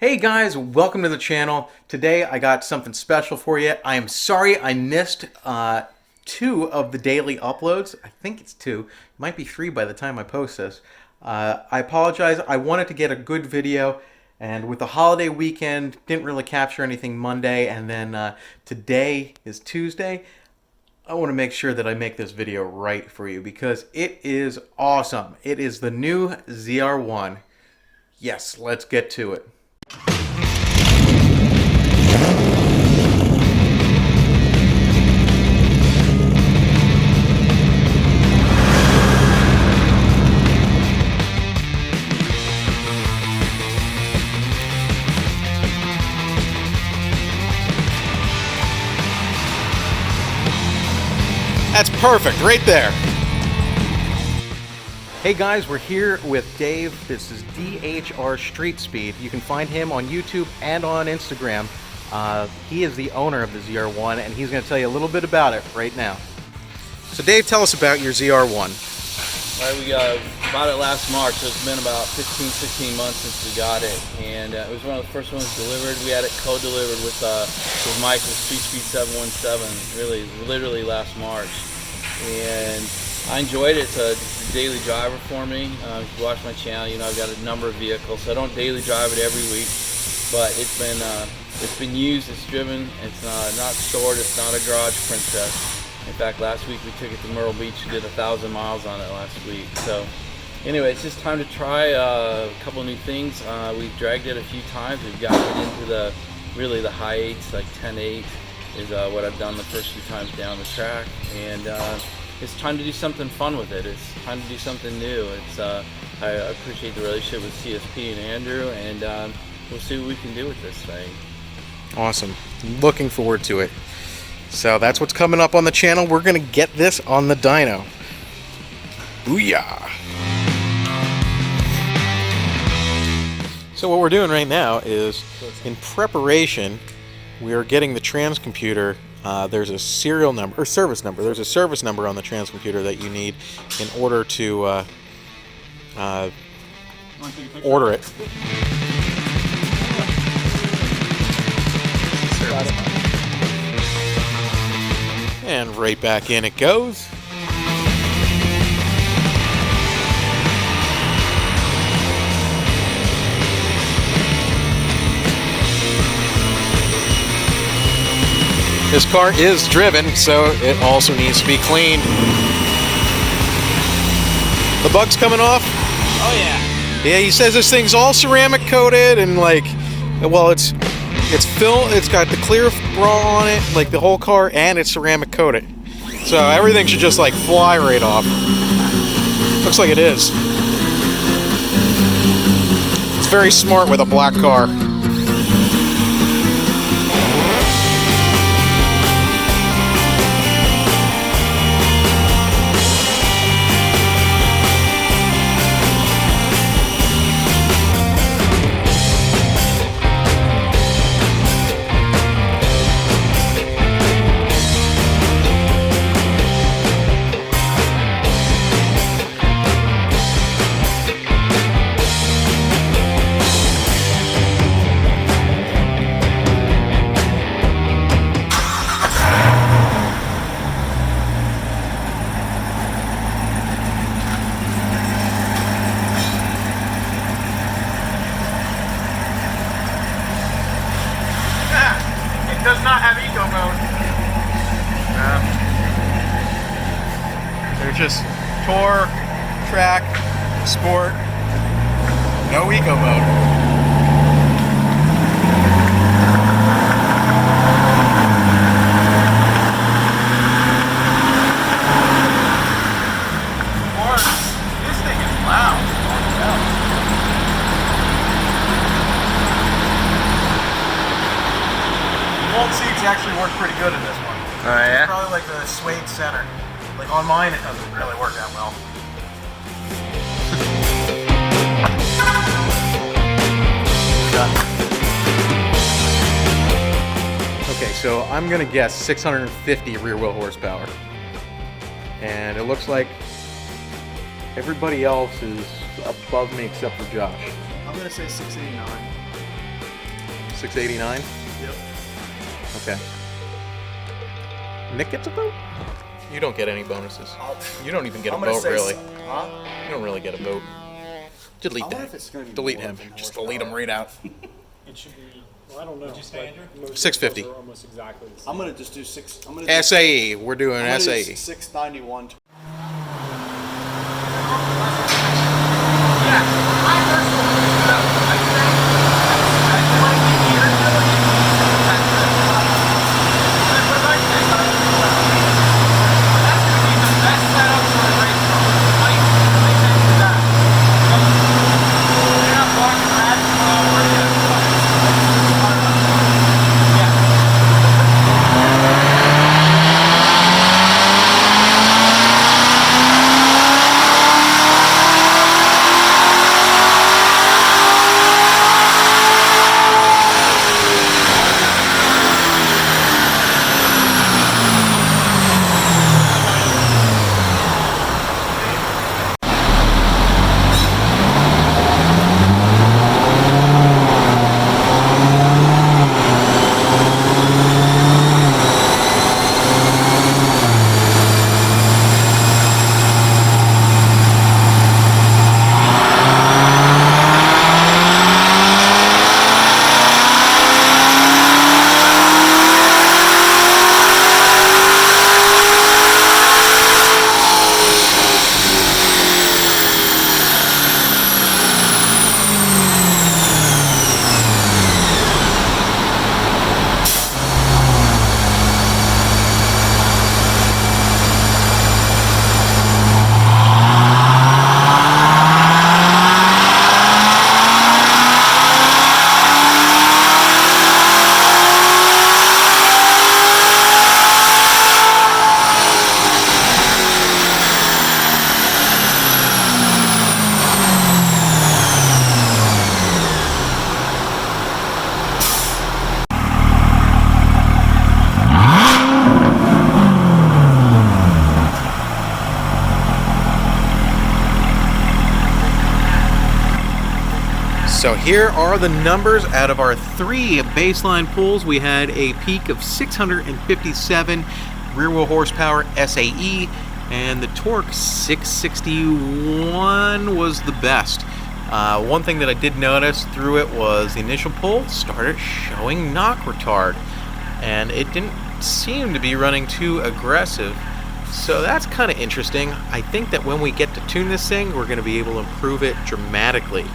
Hey guys, welcome to the channel. Today I got something special for you. I am sorry I missed 2 of the daily uploads. I think it's 2. It might be 3 by the time I post this. I apologize. I wanted to get a good video, and with the holiday weekend, didn't really capture anything Monday, and then today is Tuesday. I want to make sure that I make this video right for you because it is awesome. It is the new ZR1. Yes, let's get to it. That's perfect, right there. Hey guys, we're here with Dave. This is DHR Street Speed. You can find him on YouTube and on Instagram. He is the owner of the ZR1, and he's going to tell you a little bit about it right now. So Dave, tell us about your ZR1. Right, we bought it last March, so it's been about 16 months since we got it, and it was one of the first ones delivered. We had it co-delivered with Mike with Street Speed 717, literally last March, and I enjoyed it. It's a daily driver for me. If you watch my channel, you know I've got a number of vehicles, so I don't daily drive it every week, but it's been used, it's driven, it's not stored, it's not a garage princess. In fact, last week we took it to Myrtle Beach and did 1,000 miles on it last week. So anyway, it's just time to try a couple new things. We've dragged it a few times. We've gotten it into the high 8s, like 10.8 is what I've done the first few times down the track. And it's time to do something fun with it. It's time to do something new. I appreciate the relationship with CSP and Andrew, and we'll see what we can do with this thing. Awesome. Looking forward to it. So that's what's coming up on the channel. We're going to get this on the dyno. Booyah! So what we're doing right now is, in preparation, we are getting the transcomputer. There's a serial number, or service number. There's a service number on the transcomputer that you need in order to order it. And right back in it goes. This car is driven, so it also needs to be cleaned. The bug's coming off? Oh yeah. Yeah, he says this thing's all ceramic coated and well, it's got the clear bra on it, like the whole car, and it's ceramic coated. So everything should just like fly right off. Looks like it is. It's very smart with a black car. Does not have eco mode. They're just tour, track, sport, no eco mode. This thing is loud. Fold seats actually work pretty good in this one. Oh yeah? Probably like the suede center. Like on mine, it doesn't really work that well. Okay, so I'm gonna guess 650 rear wheel horsepower. And it looks like everybody else is above me except for Josh. I'm gonna say 689. 689. Yep. Okay. Nick gets a vote? You don't get any bonuses. You don't even get a vote, really. Huh? You don't really get a vote. Delete I wonder that. if it's gonna be Delete more him. than Just delete him right out. It should be, well, I don't know. What'd you say, Andrew? 650. Are almost exactly the same. I'm gonna just do six. I'm gonna do, SAE. We're doing I'm gonna do SAE. 691. So here are the numbers out of our 3 baseline pulls. We had a peak of 657 rear wheel horsepower SAE, and the torque 661 was the best. One thing that I did notice through it was the initial pull started showing knock retard, and it didn't seem to be running too aggressive. So that's kind of interesting. I think that when we get to tune this thing, we're going to be able to improve it dramatically.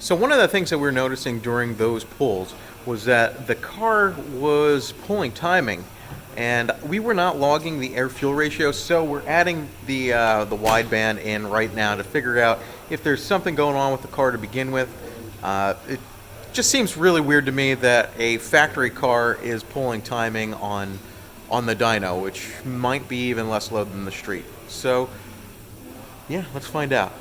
So one of the things that we were noticing during those pulls was that the car was pulling timing, and we were not logging the air-fuel ratio, so we're adding the wideband in right now to figure out if there's something going on with the car to begin with. It just seems really weird to me that a factory car is pulling timing on the dyno, which might be even less load than the street. So yeah, let's find out.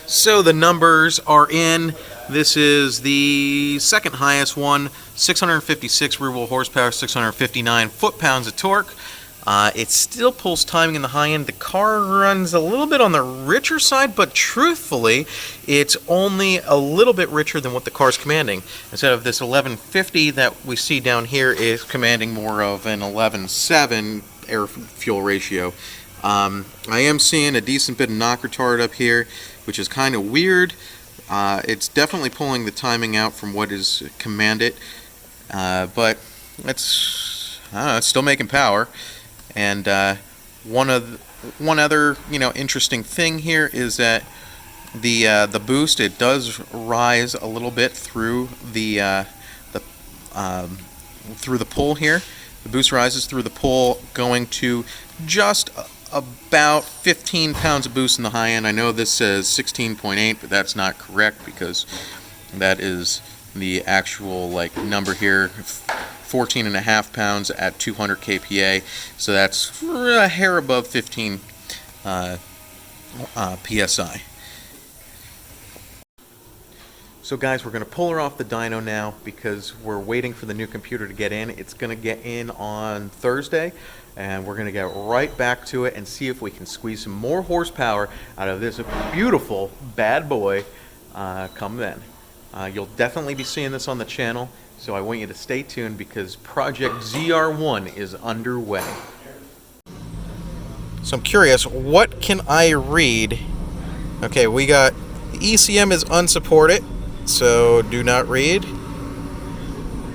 So the numbers are in. This is the second highest one, 656 rear wheel horsepower, 659 foot-pounds of torque. It still pulls timing in the high end. The car runs a little bit on the richer side, but truthfully, it's only a little bit richer than what the car's commanding. Instead of this 1150 that we see down here, is commanding more of an 11.7 air-fuel ratio. I am seeing a decent bit of knock retard up here, which is kind of weird. It's definitely pulling the timing out from what is commanded, but it's still making power. And one other interesting thing here is that the boost, it does rise a little bit through the pull here. The boost rises through the pull, going to just about 15 pounds of boost in the high end. I know this says 16.8, but that's not correct because that is the actual number here. 14.5 pounds at 200 kPa, so that's a hair above 15 psi. So guys, we're going to pull her off the dyno now because we're waiting for the new computer to get in. It's going to get in on Thursday, and we're going to get right back to it and see if we can squeeze some more horsepower out of this beautiful bad boy come then. You'll definitely be seeing this on the channel, so I want you to stay tuned because Project Zr1 is underway. So I'm curious, what can I read? Okay, we got the ECM is unsupported, so do not read.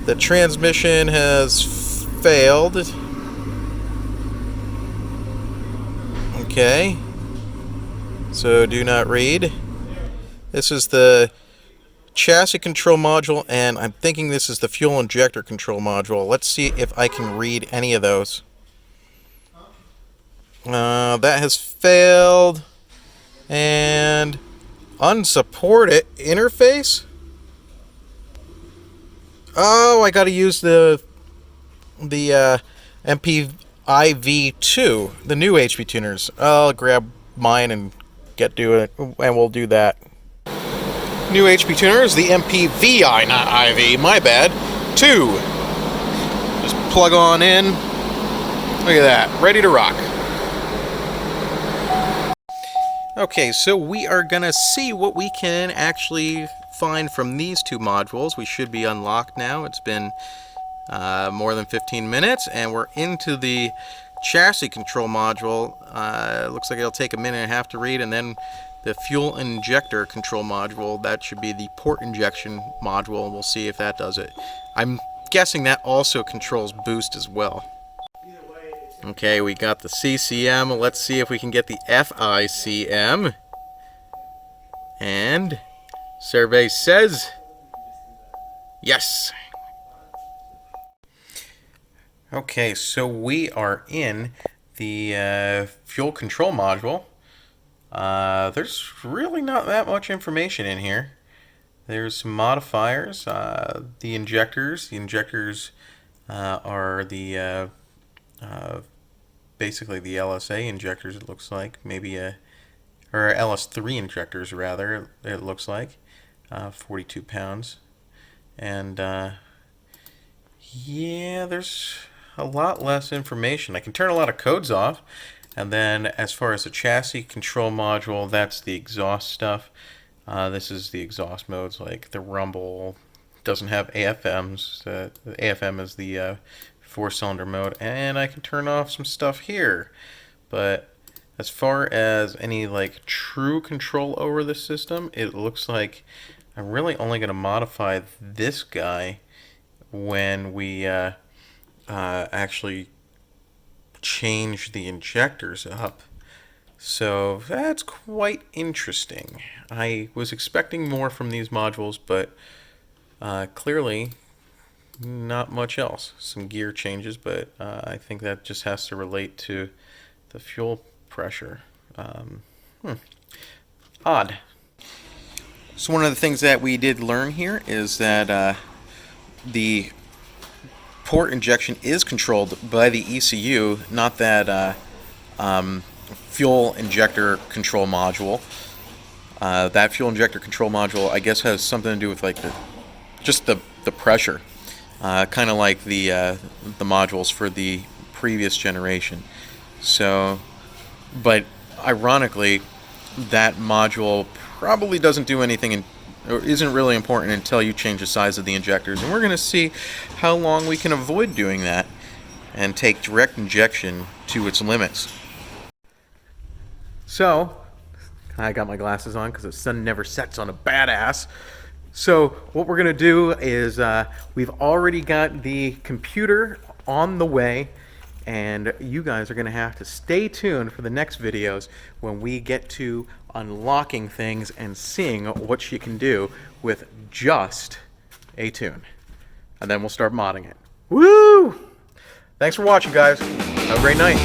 The transmission has failed. Okay, so do not read. This is the chassis control module, and I'm thinking this is the fuel injector control module. Let's see if I can read any of those. That has failed. And unsupported interface? Oh, I gotta use the MPIV2, the new HP tuners. I'll grab mine and get to it, and we'll do that. New HP tuners, the MPVI, not IV, my bad, 2. Just plug on in. Look at that, ready to rock. Okay, so we are gonna see what we can actually find from these two modules. We should be unlocked now. It's been more than 15 minutes, and we're into the chassis control module. Looks like it'll take a minute and a half to read, and then the fuel injector control module. That should be the port injection module, and we'll see if that does it. I'm guessing that also controls boost as well. Okay, we got the CCM. Let's see if we can get the FICM. And survey says yes. Okay, so we are in the fuel control module. There's really not that much information in here. There's some modifiers. The injectors. The injectors are the basically the LSA injectors, it looks like. Maybe or LS3 injectors, rather, it looks like. 42 pounds. And yeah, there's a lot less information. I can turn a lot of codes off. And then as far as the chassis control module, that's the exhaust stuff. This is the exhaust modes, like the rumble. Doesn't have AFMs. The AFM is the 4-cylinder mode, and I can turn off some stuff here. But as far as any like true control over the system, it looks like I'm really only going to modify this guy when we actually change the injectors up. So that's quite interesting. I was expecting more from these modules, but clearly not much else. Some gear changes, but I think that just has to relate to the fuel pressure. Odd. So one of the things that we did learn here is that the port injection is controlled by the ECU, not that fuel injector control module. That fuel injector control module, I guess, has something to do with like just the pressure. Kind of like the modules for the previous generation. So, but ironically, that module probably doesn't do anything or isn't really important until you change the size of the injectors. And we're going to see how long we can avoid doing that and take direct injection to its limits. So, I got my glasses on because the sun never sets on a badass. So what we're going to do is we've already got the computer on the way, and you guys are going to have to stay tuned for the next videos when we get to unlocking things and seeing what she can do with just a tune. And then we'll start modding it. Woo! Thanks for watching, guys. Have a great night.